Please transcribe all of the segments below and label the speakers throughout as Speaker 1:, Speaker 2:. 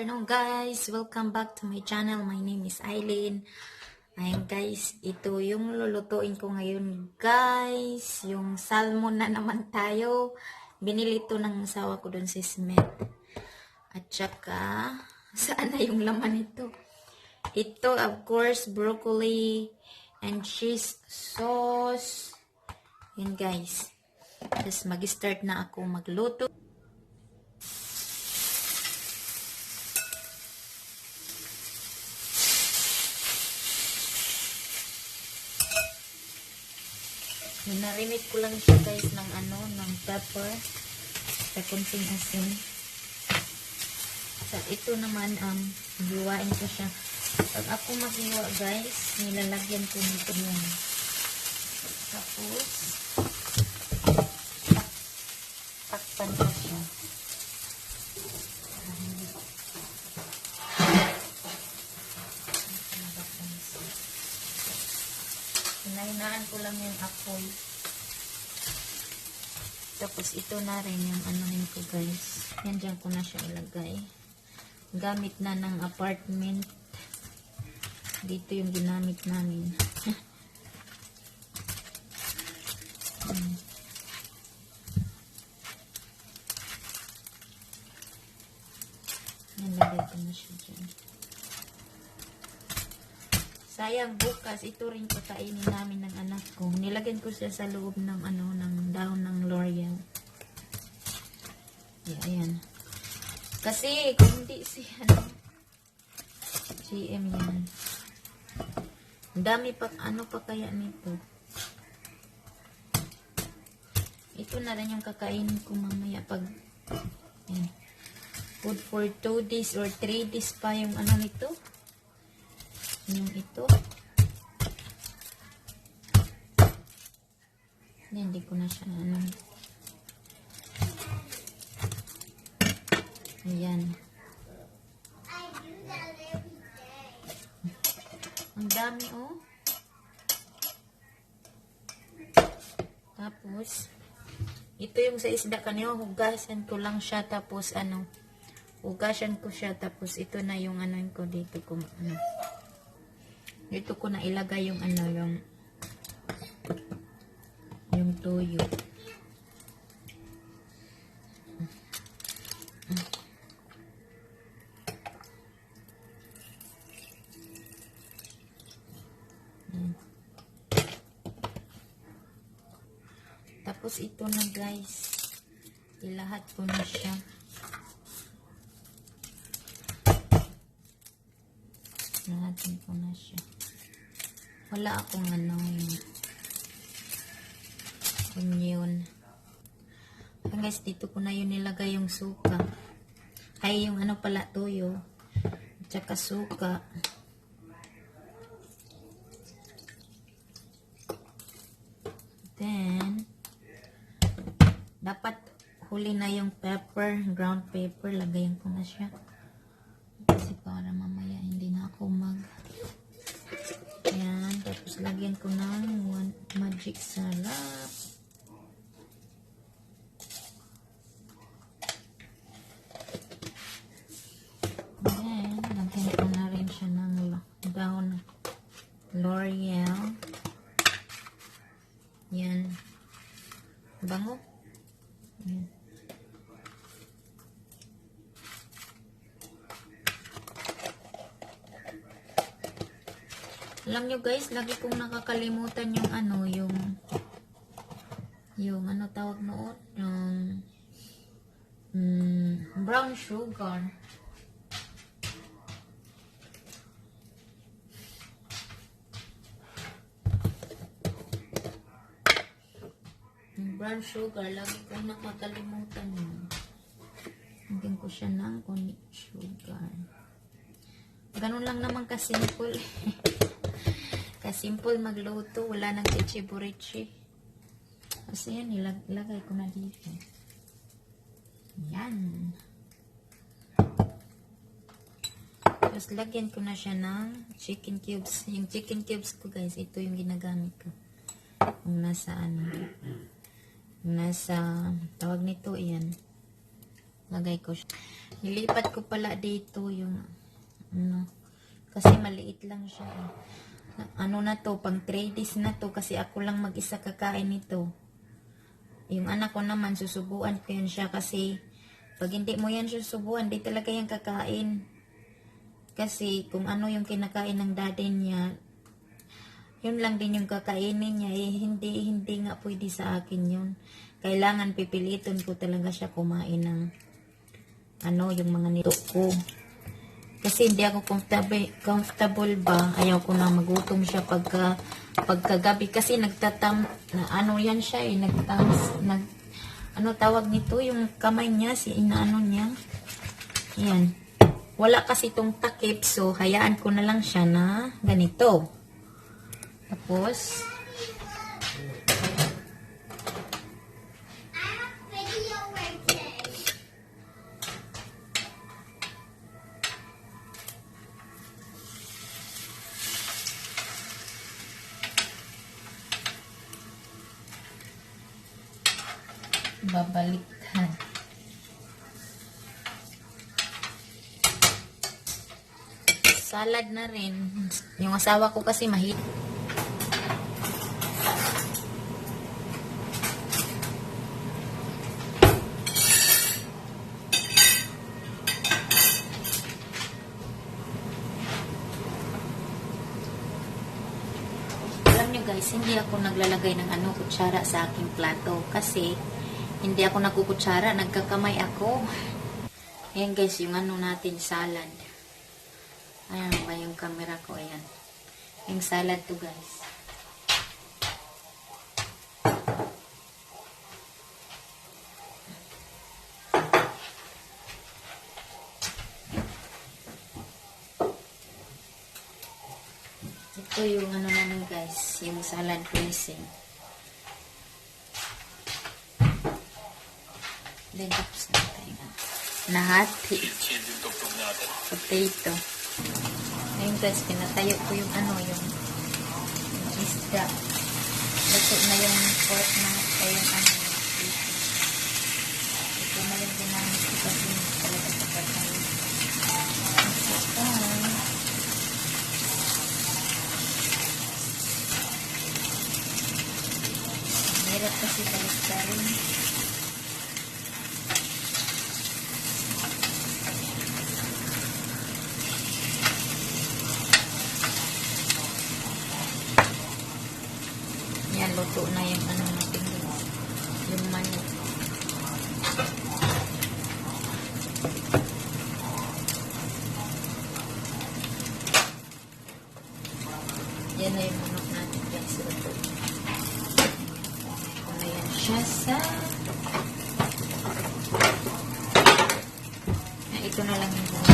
Speaker 1: afternoon guys, welcome back to my channel. My name is Eileen. Ayan guys, ito yung lulutuin ko ngayon guys, yung salmon na naman tayo. Binili ito ng asawa ko dun si Smith. At saka saan na yung laman ito? Ito of course broccoli and cheese sauce. Yan guys, just mag-start na ako magluto. Narimit ko lang siya guys ng ng pepper sa kunting asin. Sa ito naman hiwain ko siya. Pag ako maghiwa guys, nilalagyan ko nito yan. Tapos takpan ko siya. Hinahinaan ko lang yung apoy. Tapos ito na rin yung anuhin ko guys. Yan, dyan ko na siya ilagay. Gamit na ng apartment. Dito yung ginamit namin. Yan, lagay ko na siya dyan. Sayang bukas, ito rin patainin namin ng anak ko. Nilagyan ko siya sa loob ng ng dahon ng L'Oreal. Yeah, ayan. Kasi kung hindi si GM yan. Ang dami pa, pa kaya nito. Ito na rin yung kakainin ko mamaya pag ayan. Food for 2 days or 3 days pa yung nito. Yung ito. Hindi ko na siya Ayan. Ang dami Tapos ito yung sa isda kanina, hugasan ko lang siya tapos hugasan ko siya tapos ito na yung ko dito ko dito ko na ilagay yung yung toyo. Tapos ito na guys, ilahat ko na siya. Lahatin ko na siya. Wala akong onion. Guys, dito ko na yun nilagay yung suka. Ay, yung pala, toyo. Tsaka suka. Then, dapat huli na yung pepper, ground pepper. Lagayan ko na siya. Kasi para mamaya hindi na ako Ayan, tapos lagyan ko ng magic sarap. Then, lagyan ko na rin siya ng dahon L'Oreal. Yan. Bango. Yan. Alam nyo guys, lagi kong nakakalimutan yung yung tawag noon, yung brown sugar. Yung brown sugar, lagi kong nakakalimutan yun. Hanggang ko siya ng sugar. Ganun lang naman kasimple. Kasimple magluto, wala nang itchy-burichi. Kasi yan, ilagay ko na dito. Yan. Tapos lagyan ko na siya ng chicken cubes. Yung chicken cubes ko guys, ito yung ginagamit ko. Yung nasa tawag nito, yan. Lagay ko siya. Nilipat ko pala dito yung ano, kasi maliit lang siya. Ano na to, pang 3 days na to kasi ako lang mag-isa kakain nito. Yung anak ko naman, susubuan ko yan siya kasi pag hindi mo yan susubuan, di talaga yan kakain. Kasi kung ano yung kinakain ng daddy niya, yun lang din yung kakainin niya. Hindi nga pwede sa akin yun. Kailangan pipilitin ko talaga siya kumain ng yung mga nito ko. Kasi hindi ako comfortable ba. Ayaw ko na magutom siya pagkagabi. Kasi yan siya tawag nito, yung kamay niya, inaano niya. Yan. Wala kasi itong takip, so hayaan ko na lang siya na ganito. Tapos, babaliktad. Salad na rin. Yung asawa ko kasi mahilig. Alam nyo guys, hindi ako naglalagay ng kutsara sa aking plato kasi hindi ako nagkukutsara, nagkakamay ako. Ayan guys, yung natin, salad. Ayan ba yung camera ko, ayan. Yung salad to guys. Ito yung naman guys, yung salad dressing. Then tapos na tayo nahati. Potato. Ayun guys, pinatayo ko yung yung isda. Luto na yung pork na yung ito na yung ginamit ko kasi talaga sa pagkain. Meron kasi balik ka rin. Yan, luto na yung natin yung manok. Yan na yung manok natin guys, luto. Ayan siya sa ito na lang yung manok.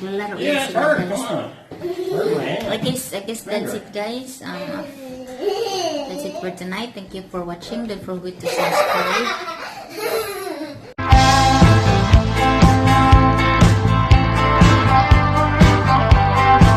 Speaker 1: Naglalaro na sila guys. I guess that's it guys. That's it for tonight. Thank you for watching. Don't forget to subscribe.